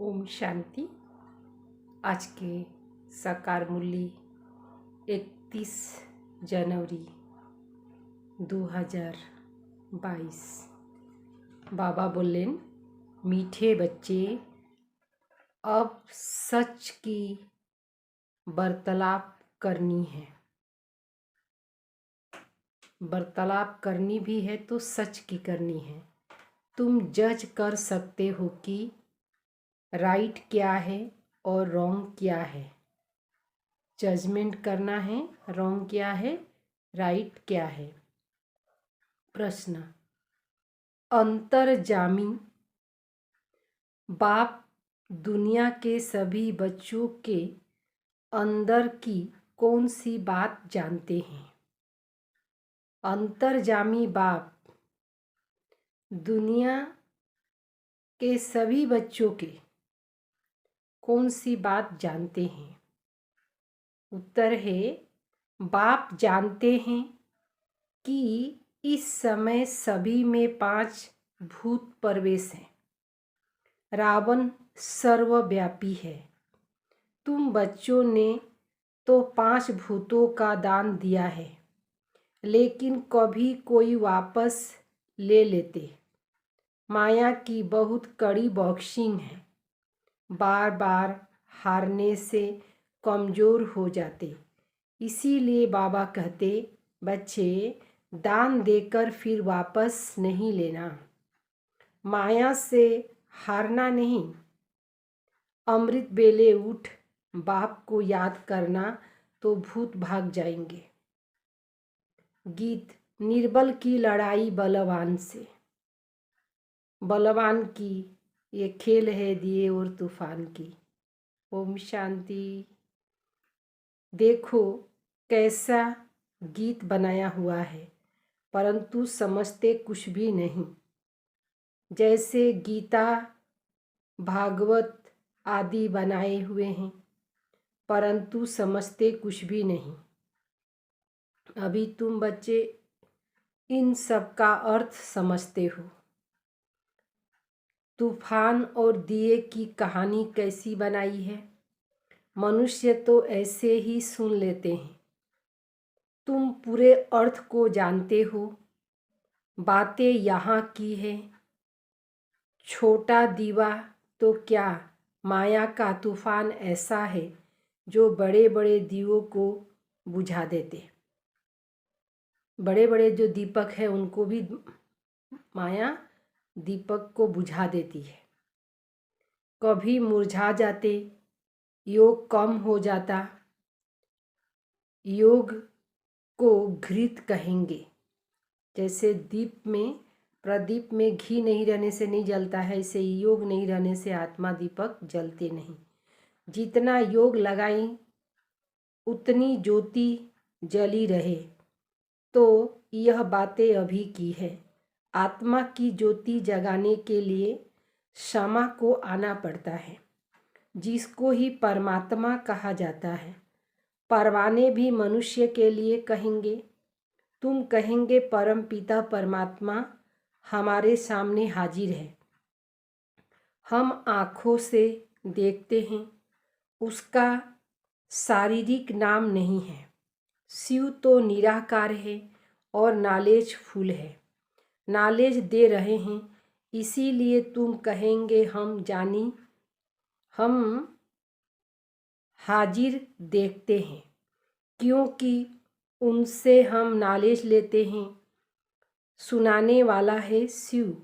ओम शांति। आज के साकार मूल्य 31 जनवरी 2022। बाबा बोलें, मीठे बच्चे, अब सच की वार्तालाप करनी है। वार्तालाप करनी भी है तो सच की करनी है। तुम जज कर सकते हो कि राइट क्या है और रॉन्ग क्या है। जजमेंट करना है, रॉन्ग क्या है, राइट क्या है। प्रश्न, अंतर्जामी बाप दुनिया के सभी बच्चों के अंदर की कौन सी बात जानते हैं? अंतर्जामी बाप दुनिया के सभी बच्चों के कौन सी बात जानते हैं? उत्तर है, बाप जानते हैं कि इस समय सभी में 5 भूत प्रवेश हैं। रावण सर्वव्यापी है। तुम बच्चों ने तो 5 भूतों का दान दिया है, लेकिन कभी कोई वापस ले लेते। माया की बहुत कड़ी बॉक्सिंग है। बार बार हारने से कमज़ोर हो जाते। इसीलिए बाबा कहते, बच्चे, दान देकर फिर वापस नहीं लेना। माया से हारना नहीं। अमृत बेले उठ बाप को याद करना तो भूत भाग जाएंगे। गीत, निर्बल की लड़ाई बलवान से। बलवान की ये खेल है दिए और तूफान की। ओम शांति। देखो कैसा गीत बनाया हुआ है, परंतु समझते कुछ भी नहीं। जैसे गीता, भागवत आदि बनाए हुए हैं, परंतु समझते कुछ भी नहीं। अभी तुम बच्चे इन सब का अर्थ समझते हो। तूफान और दिए की कहानी कैसी बनाई है? मनुष्य तो ऐसे ही सुन लेते हैं। तुम पूरे अर्थ को जानते हो। बातें यहाँ की है। छोटा दीवा तो क्या, माया का तूफान ऐसा है जो बड़े बड़े दीवों को बुझा देते। बड़े बड़े जो दीपक है उनको भी माया दीपक को बुझा देती है। कभी मुरझा जाते, योग कम हो जाता। योग को घृत कहेंगे। जैसे प्रदीप में घी नहीं रहने से नहीं जलता है, ऐसे योग नहीं रहने से आत्मा दीपक जलते नहीं। जितना योग लगाई उतनी ज्योति जली रहे। तो यह बातें अभी की है। आत्मा की ज्योति जगाने के लिए क्षमा को आना पड़ता है, जिसको ही परमात्मा कहा जाता है। परवाने भी मनुष्य के लिए कहेंगे। तुम कहेंगे परम पिता परमात्मा हमारे सामने हाजिर है। हम आँखों से देखते हैं, उसका शारीरिक नाम नहीं है। शिव तो निराकार है और नॉलेज फुल है। नॉलेज दे रहे हैं, इसीलिए तुम कहेंगे हम जानी। हम हाजिर देखते हैं, क्योंकि उनसे हम नॉलेज लेते हैं। सुनाने वाला है शिव।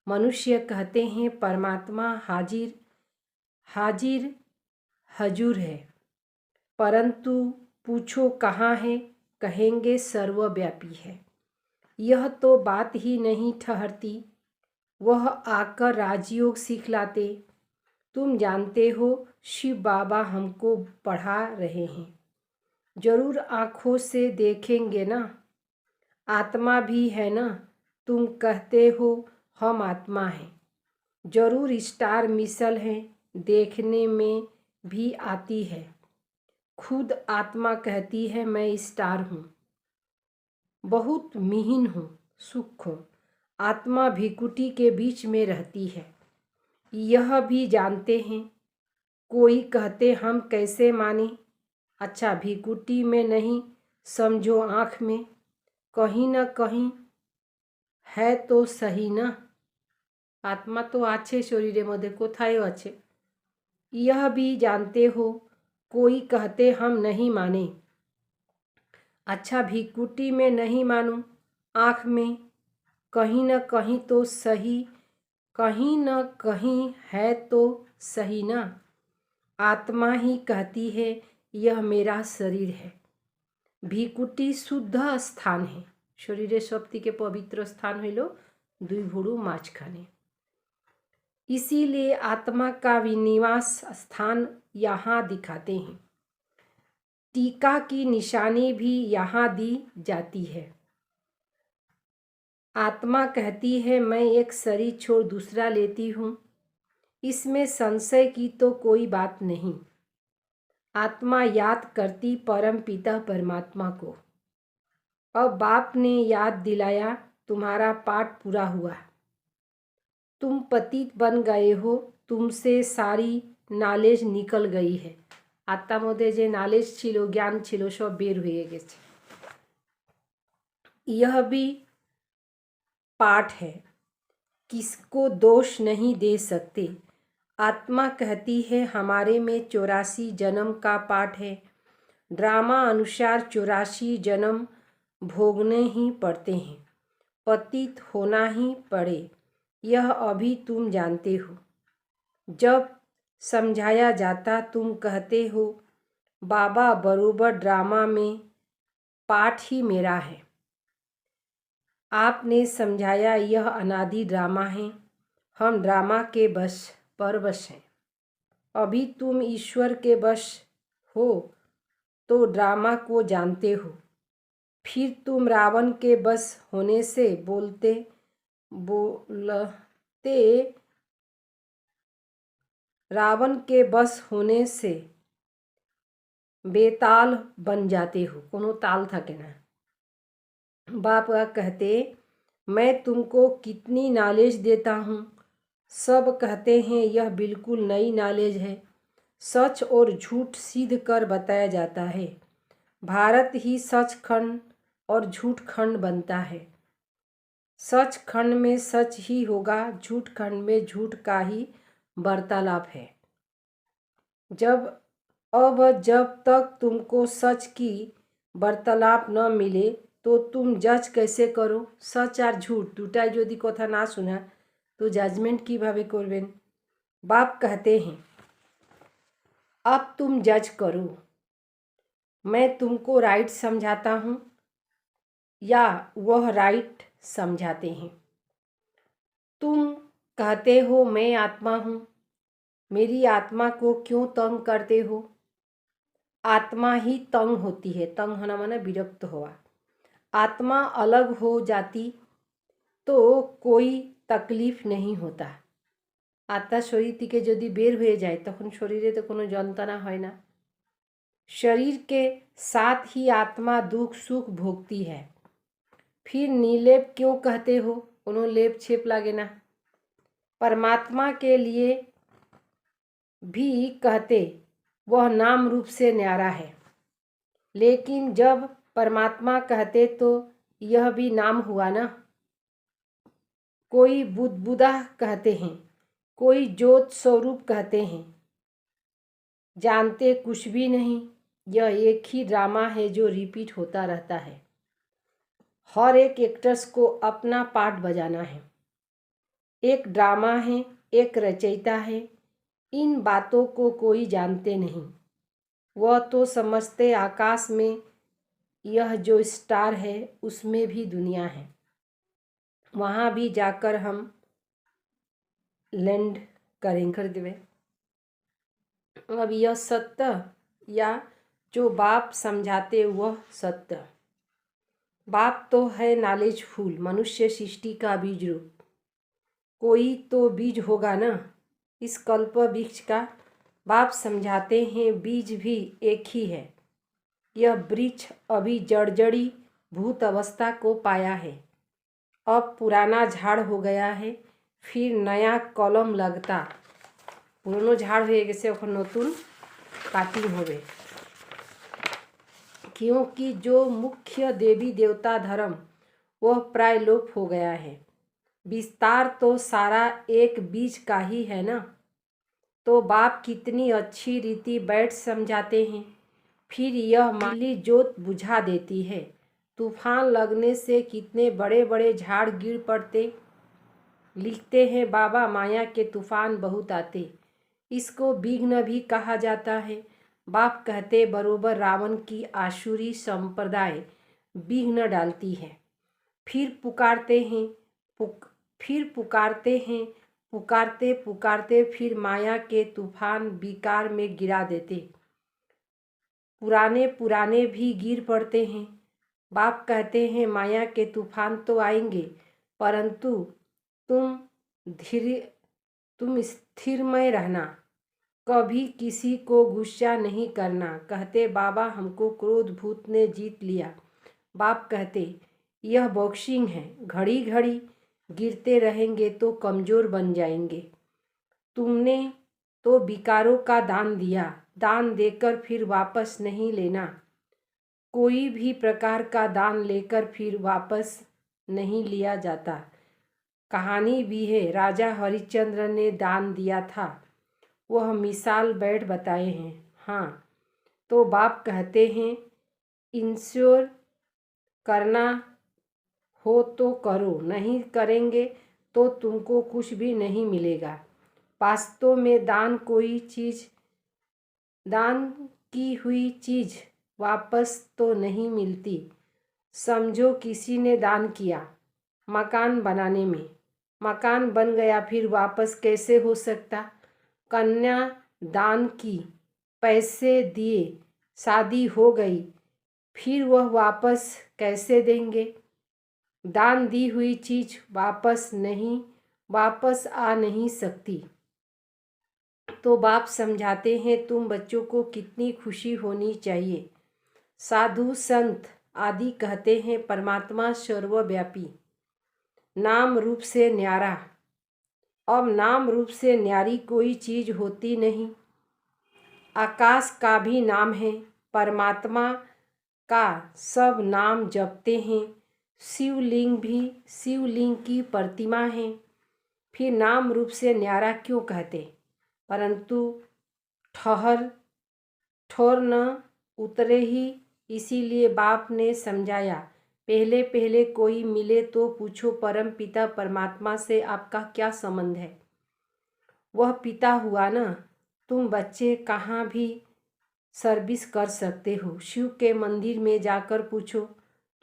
मनुष्य कहते हैं परमात्मा हाजिर हाजिर हजूर है, परंतु पूछो कहाँ है, कहेंगे सर्वव्यापी है। यह तो बात ही नहीं ठहरती। वह आकर राजयोग सिखलाते। तुम जानते हो शिव बाबा हमको पढ़ा रहे हैं। जरूर आँखों से देखेंगे ना। आत्मा भी है ना। तुम कहते हो हम आत्मा हैं। जरूर स्टार मिसल है, देखने में भी आती है। खुद आत्मा कहती है मैं स्टार हूँ, बहुत मिहीन हूँ, सूक्ष्म। आत्मा भिकुटी के बीच में रहती है। यह भी जानते हैं, कोई कहते हम कैसे माने। अच्छा भिकुटी में नहीं समझो आँख में, कहीं न कहीं है तो सही ना। आत्मा तो आछे शरीरे मध्य कोथाय आछे। यह भी जानते हो, कोई कहते हम नहीं माने। अच्छा भिकुटी में नहीं मानूं आँख में, कहीं न कहीं तो सही, कहीं न कहीं है तो सही ना। आत्मा ही कहती है यह मेरा शरीर है। भिकुटी शुद्ध स्थान है। शरीरे शक्ति के पवित्र स्थान हइल दुई भुड़ू माछ खाने। इसीलिए आत्मा का विनिवास स्थान यहाँ दिखाते हैं। टीका की निशानी भी यहाँ दी जाती है। आत्मा कहती है मैं एक शरीर छोड़ दूसरा लेती हूँ, इसमें संशय की तो कोई बात नहीं। आत्मा याद करती परम पिता परमात्मा को। अब बाप ने याद दिलाया, तुम्हारा पाठ पूरा हुआ, तुम पतित बन गए हो, तुमसे सारी नॉलेज निकल गई है। आत्मा मध्य जे नॉलेज छिलो ज्ञान छिलो सब बेर हुए गेछे। यह भी पाठ है, किसको दोष नहीं दे सकते। आत्मा कहती है हमारे में 84 जन्म का पाठ है। ड्रामा अनुसार 84 जन्म भोगने ही पड़ते हैं, पतित होना ही पड़े, यह अभी तुम जानते हो। जब समझाया जाता तुम कहते हो बाबा बरोबर ड्रामा में पाठ ही मेरा है। आपने समझाया यह अनादि ड्रामा है, हम ड्रामा के परवश हैं। अभी तुम ईश्वर के वश हो तो ड्रामा को जानते हो। फिर तुम रावण के बस होने से बोलते रावण के बस होने से बेताल बन जाते हो। कोनो ताल था के ना। बाप कहते मैं तुमको कितनी नॉलेज देता हूँ, सब कहते हैं यह बिल्कुल नई नॉलेज है। सच और झूठ सिद्ध कर बताया जाता है। भारत ही सचखंड और झूठ खंड बनता है। सच खंड में सच ही होगा, झूठ खंड में झूठ का ही वार्तालाप है। जब तक तुमको सच की वार्तालाप न मिले तो तुम जज कैसे करो। सच और झूठ दुटाई यदि कथा ना सुना तो जजमेंट किभाবে करबेन। बाप कहते हैं अब तुम जज करो, मैं तुमको राइट समझाता हूँ या वह राइट समझाते हैं। तुम कहते हो मैं आत्मा हूँ, मेरी आत्मा को क्यों तंग करते हो। आत्मा ही तंग होती है, तंग होना माने विरक्त हुआ। आत्मा अलग हो जाती तो कोई तकलीफ नहीं होता। आत्मा शरीर थेके यदि बेर हुए जाए तखन शरीरे तो कोनो যন্ত্রণা হয় ना। शरीर के साथ ही आत्मा दुख सुख भोगती है। फिर नीलेप क्यों कहते हो, कोनो लेप छेप लागे ना। परमात्मा के लिए भी कहते वह नाम रूप से न्यारा है, लेकिन जब परमात्मा कहते तो यह भी नाम हुआ ना। कोई बुदबुदा कहते हैं, कोई ज्योत स्वरूप कहते हैं, जानते कुछ भी नहीं। यह एक ही ड्रामा है जो रिपीट होता रहता है। हर एक एक्टर्स को अपना पार्ट बजाना है। एक ड्रामा है, एक रचयिता है। इन बातों को कोई जानते नहीं। वह तो समझते आकाश में यह जो स्टार है उसमें भी दुनिया है, वहाँ भी जाकर हम लैंड करेंगे कर देवे। अब यह सत्य या जो बाप समझाते वह सत्य। बाप तो है नॉलेज फुल, मनुष्य सृष्टि का बीज रूप। कोई तो बीज होगा ना इस कल्प वृक्ष का। बाप समझाते हैं बीज भी एक ही है। यह वृक्ष अभी जड़जड़ी भूत अवस्था को पाया है, अब पुराना झाड़ हो गया है, फिर नया कलम लगता। पुरानो झाड़ हो गए नतून काटिंग होवे। क्योंकि जो मुख्य देवी देवता धर्म वह प्राय लोप हो गया है। विस्तार तो सारा एक बीज का ही है ना। तो बाप कितनी अच्छी रीति बैठ समझाते हैं। फिर यह माली जोत बुझा देती है। तूफान लगने से कितने बड़े बड़े झाड़ गिर पड़ते। लिखते हैं बाबा माया के तूफान बहुत आते। इसको विघ्न भी कहा जाता है। बाप कहते बरोबर रावण की आसुरी संप्रदाय विघ्न डालती है। फिर पुकारते हैं पुकारते पुकारते फिर माया के तूफान विकार में गिरा देते। पुराने भी गिर पड़ते हैं। बाप कहते हैं माया के तूफान तो आएंगे, परंतु तुम स्थिरमय रहना, कभी किसी को गुस्सा नहीं करना। कहते बाबा हमको क्रोध भूत ने जीत लिया। बाप कहते यह बॉक्सिंग है, घड़ी घड़ी गिरते रहेंगे तो कमज़ोर बन जाएंगे। तुमने तो विकारों का दान दिया, दान देकर फिर वापस नहीं लेना। कोई भी प्रकार का दान लेकर फिर वापस नहीं लिया जाता। कहानी भी है, राजा हरिश्चंद्र ने दान दिया था, वह मिसाल बैठ बताए हैं। हाँ, तो बाप कहते हैं इंश्योर करना हो तो करो, नहीं करेंगे तो तुमको कुछ भी नहीं मिलेगा। वास्तव में दान की हुई चीज़ वापस तो नहीं मिलती। समझो किसी ने दान किया मकान बनाने में, मकान बन गया, फिर वापस कैसे हो सकता। कन्या दान की, पैसे दिए, शादी हो गई, फिर वह वापस कैसे देंगे। दान दी हुई चीज़ वापस आ नहीं सकती। तो बाप समझाते हैं तुम बच्चों को कितनी खुशी होनी चाहिए। साधु संत आदि कहते हैं परमात्मा सर्वव्यापी, नाम रूप से न्यारा। अब नाम रूप से न्यारी कोई चीज़ होती नहीं। आकाश का भी नाम है, परमात्मा का सब नाम जपते हैं। शिवलिंग भी शिवलिंग की प्रतिमा है। फिर नाम रूप से न्यारा क्यों कहते, परंतु ठोर न उतरे ही, इसीलिए बाप ने समझाया। पहले पहले कोई मिले तो पूछो परम पिता परमात्मा से आपका क्या संबंध है। वह पिता हुआ ना। तुम बच्चे कहाँ भी सर्विस कर सकते हो। शिव के मंदिर में जाकर पूछो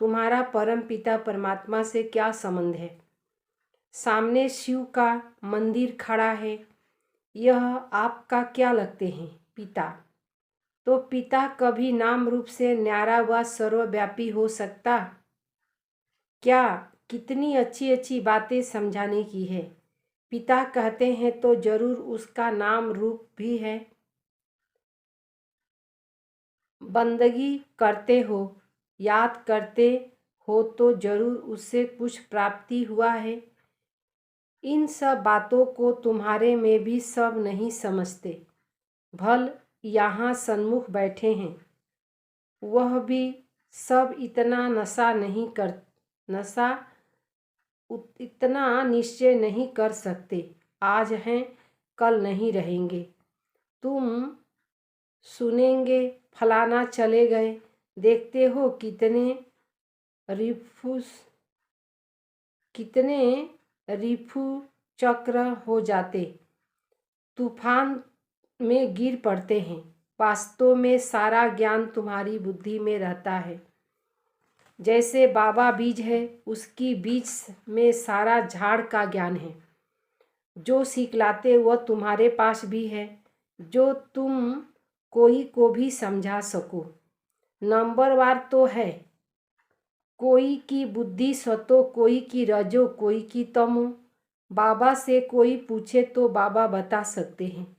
तुम्हारा परम पिता परमात्मा से क्या संबंध है। सामने शिव का मंदिर खड़ा है, यह आपका क्या लगते हैं, पिता। तो पिता कभी नाम रूप से न्यारा व सर्वव्यापी हो सकता क्या। कितनी अच्छी अच्छी बातें समझाने की है। पिता कहते हैं तो जरूर उसका नाम रूप भी है। बंदगी करते हो, याद करते हो तो जरूर उससे कुछ प्राप्ति हुआ है। इन सब बातों को तुम्हारे में भी सब नहीं समझते। भल यहाँ सन्मुख बैठे हैं, वह भी सब इतना इतना निश्चय नहीं कर सकते। आज हैं कल नहीं रहेंगे। तुम सुनेंगे फलाना चले गए, देखते हो कितने रिफू चक्र हो जाते, तूफान में गिर पड़ते हैं। वास्तव में सारा ज्ञान तुम्हारी बुद्धि में रहता है। जैसे बाबा बीज है, उसकी बीज में सारा झाड़ का ज्ञान है। जो सिखलाते वह तुम्हारे पास भी है, जो तुम कोई को भी समझा सको। नंबरवार तो है, कोई की बुद्धि सतो, कोई की रजो, कोई की तमो। बाबा से कोई पूछे तो बाबा बता सकते हैं।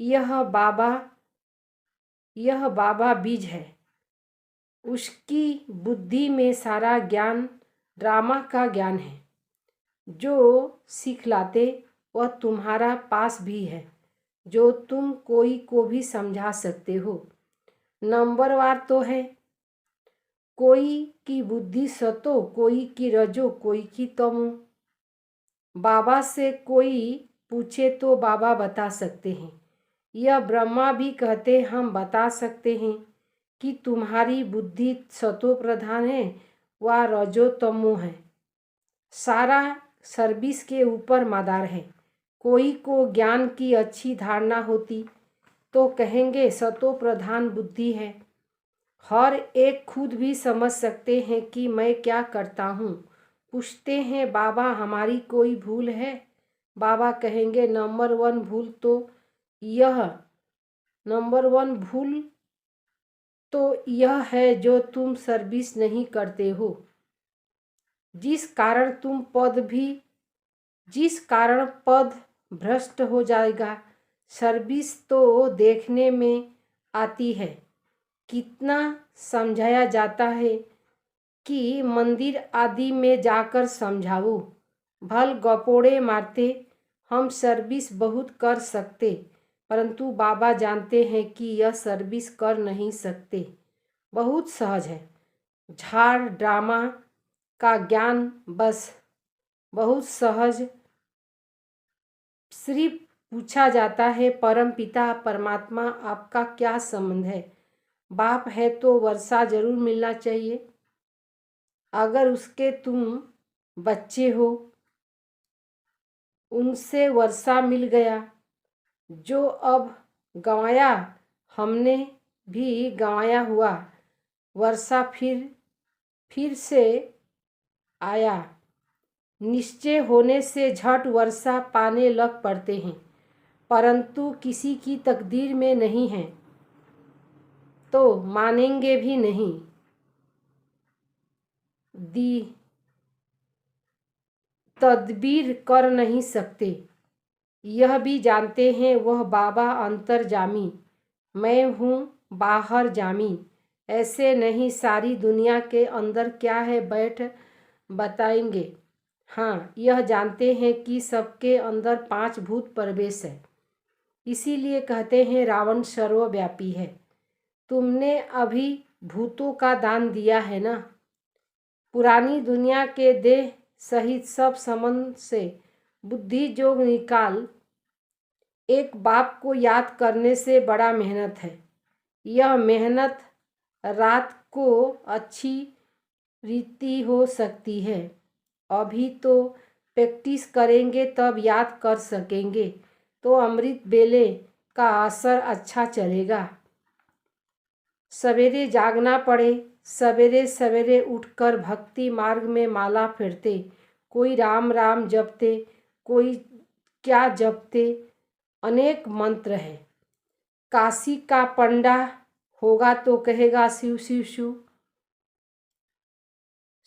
यह बाबा बीज है, उसकी बुद्धि में सारा ज्ञान ड्रामा का ज्ञान है। जो सिखलाते वह तुम्हारा पास भी है, जो तुम कोई को भी समझा सकते हो। नंबरवार तो है, कोई की बुद्धि सतो, कोई की रजो, कोई की तमो। बाबा से कोई पूछे तो बाबा बता सकते हैं। यह ब्रह्मा भी कहते हम बता सकते हैं कि तुम्हारी बुद्धि सतो प्रधान है व रजो तमो है। सारा सर्विस के ऊपर मदार है। कोई को ज्ञान की अच्छी धारणा होती तो कहेंगे सतो प्रधान बुद्धि है। हर एक खुद भी समझ सकते हैं कि मैं क्या करता हूँ। पूछते हैं बाबा हमारी कोई भूल है? बाबा कहेंगे नंबर वन भूल तो यह है जो तुम सर्विस नहीं करते हो, जिस कारण पद भ्रष्ट हो जाएगा। सर्विस तो देखने में आती है, कितना समझाया जाता है कि मंदिर आदि में जाकर समझाओ। भल गपोड़े मारते हम सर्विस बहुत कर सकते, परंतु बाबा जानते हैं कि यह सर्विस कर नहीं सकते। बहुत सहज है। झाड़ ड्रामा का ज्ञान बस बहुत सहज। सिर्फ पूछा जाता है परम पिता परमात्मा आपका क्या संबंध है? बाप है तो वर्षा जरूर मिलना चाहिए। अगर उसके तुम बच्चे हो, उनसे वर्षा मिल गया। जो अब गंवाया हमने भी गंवाया हुआ। वर्षा फिर से आया। निश्चय होने से झट वर्षा पाने लग पड़ते हैं, परंतु किसी की तकदीर में नहीं है तो मानेंगे भी नहीं। तदबीर कर नहीं सकते। यह भी जानते हैं वह बाबा अंतर्जामी, मैं हूँ बाहर जामी। ऐसे नहीं, सारी दुनिया के अंदर क्या है बैठ बताएंगे। हाँ, यह जानते हैं कि सबके अंदर 5 भूत प्रवेश है। इसीलिए कहते हैं रावण सर्वव्यापी है। तुमने अभी भूतों का दान दिया है ना। पुरानी दुनिया के देह सहित सब संबंध से बुद्धि जोग निकाल। एक बाप को याद करने से बड़ा मेहनत है। यह मेहनत रात को अच्छी रीति हो सकती है। अभी तो प्रैक्टिस करेंगे तब याद कर सकेंगे तो अमृत बेले का असर अच्छा चलेगा। सवेरे जागना पड़े। सवेरे सवेरे उठकर भक्ति मार्ग में माला फेरते, कोई राम राम जपते, कोई क्या जपते। अनेक मंत्र है। काशी का पंडा होगा तो कहेगा शिव शिव शिव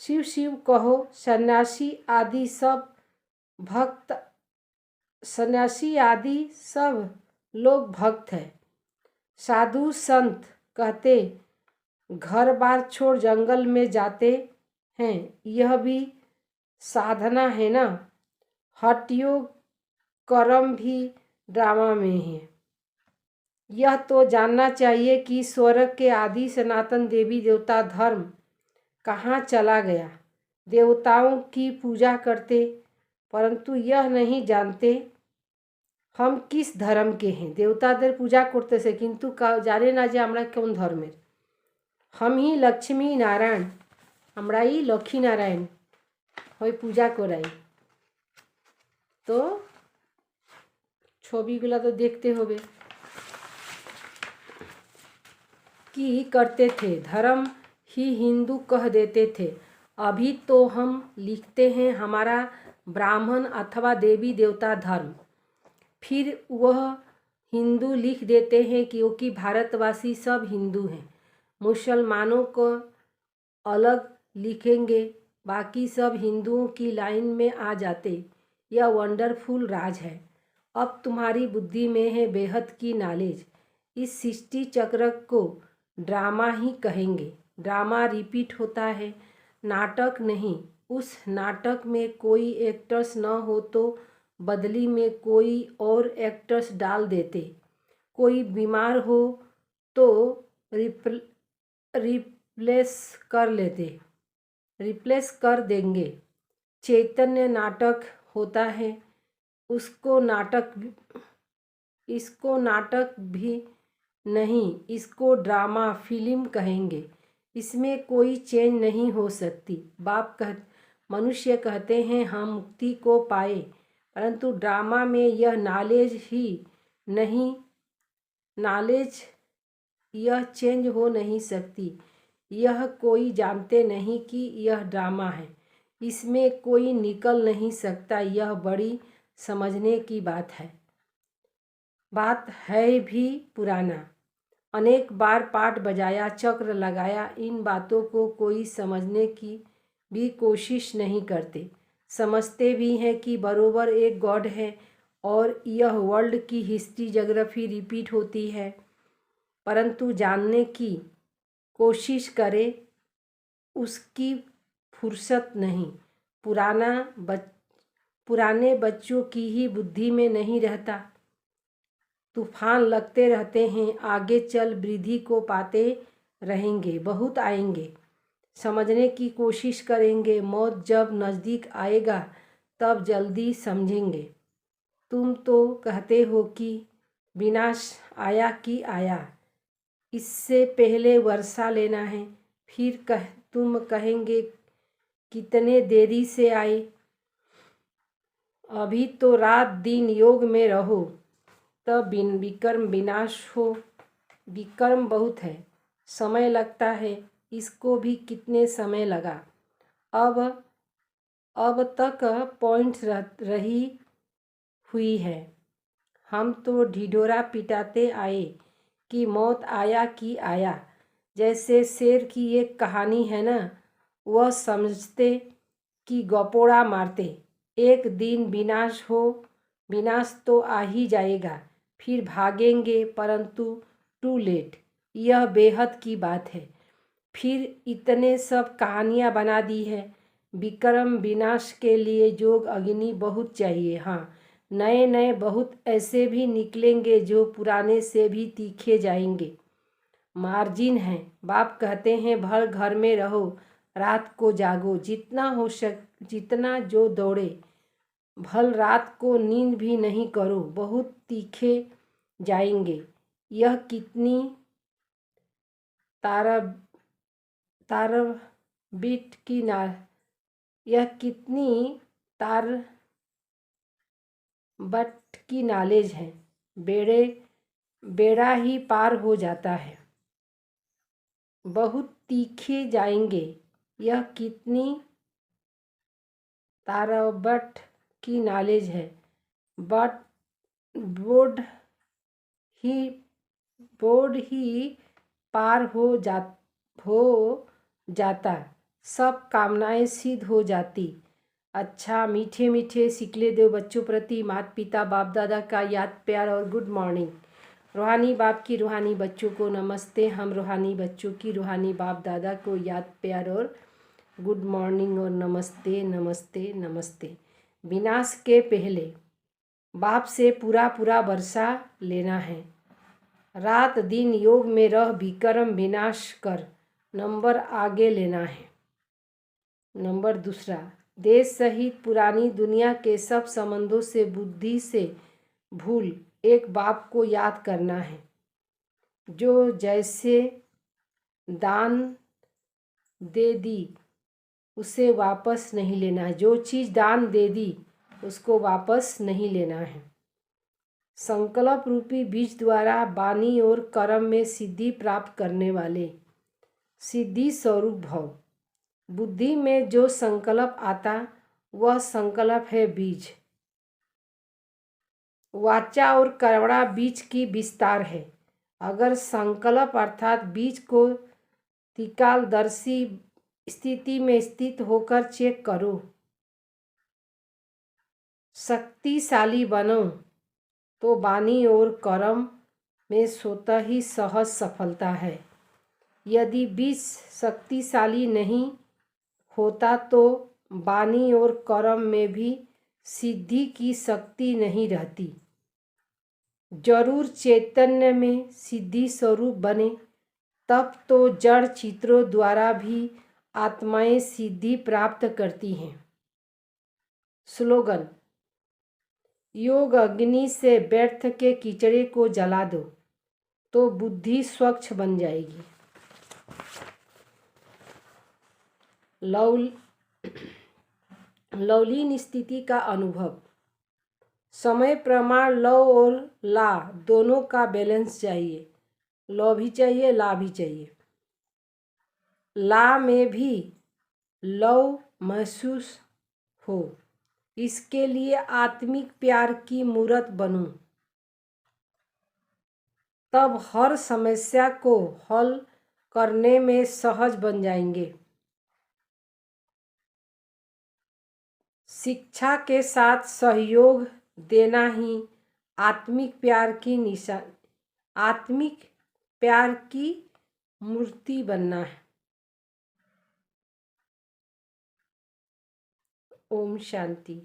शिव शिव कहो। सन्यासी आदि सब लोग भक्त है। साधु संत कहते घर बार छोड़ जंगल में जाते हैं, यह भी साधना है ना। हठ योग कर्म भी ड्रामा में है। यह तो जानना चाहिए कि स्वर्ग के आदि सनातन देवी देवता धर्म कहाँ चला गया। देवताओं की पूजा करते, परंतु यह नहीं जानते हम किस धर्म के हैं। देवताদের पूजा করতেছে কিন্তু জানে না যে আমরা কোন ধর্মের। हम ही लक्ष्मी नारायण, আমরাই লক্ষ্মী নারায়ণ হই पूजा করাই। तो ছবিগুলো तो देखते होबे। कि करते थे, धर्म ही हिंदू कह देते थे। अभी तो हम लिखते हैं हमारा ब्राह्मण अथवा देवी देवता धर्म। फिर वह हिंदू लिख देते हैं क्योंकि भारतवासी सब हिंदू हैं। मुसलमानों को अलग लिखेंगे, बाकी सब हिंदुओं की लाइन में आ जाते। यह वंडरफुल राज है। अब तुम्हारी बुद्धि में है बेहद की नॉलेज। इस सृष्टि चक्र को ड्रामा ही कहेंगे। ड्रामा रिपीट होता है, नाटक नहीं। उस नाटक में कोई एक्टर्स न हो तो बदली में कोई और एक्टर्स डाल देते। कोई बीमार हो तो रिप्लेस कर देंगे। चैतन्य नाटक होता है, इसको नाटक भी नहीं, इसको ड्रामा फिल्म कहेंगे। इसमें कोई चेंज नहीं हो सकती। मनुष्य कहते हैं हम मुक्ति को पाए, परंतु ड्रामा में यह नॉलेज यह चेंज हो नहीं सकती। यह कोई जानते नहीं कि यह ड्रामा है, इसमें कोई निकल नहीं सकता। यह बड़ी समझने की बात है भी पुराना। अनेक बार पाठ बजाया, चक्र लगाया, इन बातों को कोई समझने की भी कोशिश नहीं करते। समझते भी हैं कि बरोबर एक गॉड है और यह वर्ल्ड की हिस्ट्री ज्योग्राफी रिपीट होती है, परंतु जानने की कोशिश करे उसकी फुर्सत नहीं। पुराने बच्चों की ही बुद्धि में नहीं रहता। तूफान लगते रहते हैं, आगे चल वृद्धि को पाते रहेंगे। बहुत आएंगे, समझने की कोशिश करेंगे। मौत जब नज़दीक आएगा तब जल्दी समझेंगे। तुम तो कहते हो कि विनाश आया कि आया, इससे पहले वर्षा लेना है। फिर तुम कहेंगे कितने देरी से आए। अभी तो रात दिन योग में रहो, तब विक्रम विनाश हो। विक्रम बहुत है, समय लगता है। इसको भी कितने समय लगा। अब तक पॉइंट रही हुई है। हम तो ढिढोरा पिटाते आए कि मौत आया कि आया। जैसे शेर की एक कहानी है ना, वह समझते कि गपोड़ा मारते। एक दिन विनाश तो आ ही जाएगा, फिर भागेंगे, परंतु टू लेट। यह बेहद की बात है। फिर इतने सब कहानियाँ बना दी है। विक्रम विनाश के लिए जोग अग्नि बहुत चाहिए। हाँ, नए बहुत ऐसे भी निकलेंगे जो पुराने से भी तीखे जाएंगे। मार्जिन है। बाप कहते हैं भर घर में रहो, रात को जागो, जितना जो दौड़े। भल रात को नींद भी नहीं करो, बहुत तीखे जाएंगे। यह कितनी बट की नॉलेज है। बेड़ा ही पार हो जाता है। बहुत तीखे जाएंगे। यह कितनी तारबट की नॉलेज है। बट बोर्ड ही पार हो जाता, सब कामनाएं सिद्ध हो जाती। अच्छा, मीठे मीठे सिकले देव बच्चों प्रति माता पिता बाप दादा का याद प्यार और गुड मॉर्निंग। रूहानी बाप की रूहानी बच्चों को नमस्ते। हम रूहानी बच्चों की रूहानी बाप दादा को याद प्यार और गुड मॉर्निंग और नमस्ते नमस्ते नमस्ते। विनाश के पहले बाप से पूरा वर्षा लेना है। रात दिन योग में रह विक्रम विनाश कर नंबर आगे लेना है। नंबर दूसरा, देश सहित पुरानी दुनिया के सब संबंधों से बुद्धि से भूल एक बाप को याद करना है। जो जैसे दान दे दी उसे वापस नहीं लेना है। जो चीज़ दान दे दी उसको वापस नहीं लेना है। संकल्प रूपी बीज द्वारा वाणी और कर्म में सिद्धि प्राप्त करने वाले सिद्धि स्वरूप भव। बुद्धि में जो संकल्प आता वह संकल्प है बीज। वाचा और कर्मणा बीज की विस्तार है। अगर संकल्प अर्थात बीज को त्रिकालदर्शी स्थिति में स्थित होकर चेक करो, शक्तिशाली बनो, तो वाणी और कर्म में स्वतः ही सहज सफलता है। यदि बीज शक्तिशाली नहीं होता तो वाणी और कर्म में भी सिद्धि की शक्ति नहीं रहती। जरूर चैतन्य में सिद्धि स्वरूप बने, तब तो जड़ चित्रों द्वारा भी आत्माएं सिद्धि प्राप्त करती हैं। स्लोगन: योग अग्नि से व्यर्थ के कीचड़े को जला दो तो बुद्धि स्वच्छ बन जाएगी। लवलीन स्थिति का अनुभव। समय प्रमाण लव और ला दोनों का बैलेंस चाहिए। लव भी चाहिए, ला भी चाहिए। ला में भी लव महसूस हो, इसके लिए आत्मिक प्यार की मूर्त बनूं, तब हर समस्या को हल करने में सहज बन जाएंगे। शिक्षा के साथ सहयोग देना ही आत्मिक प्यार की मूर्ति बनना है। ओम शांति।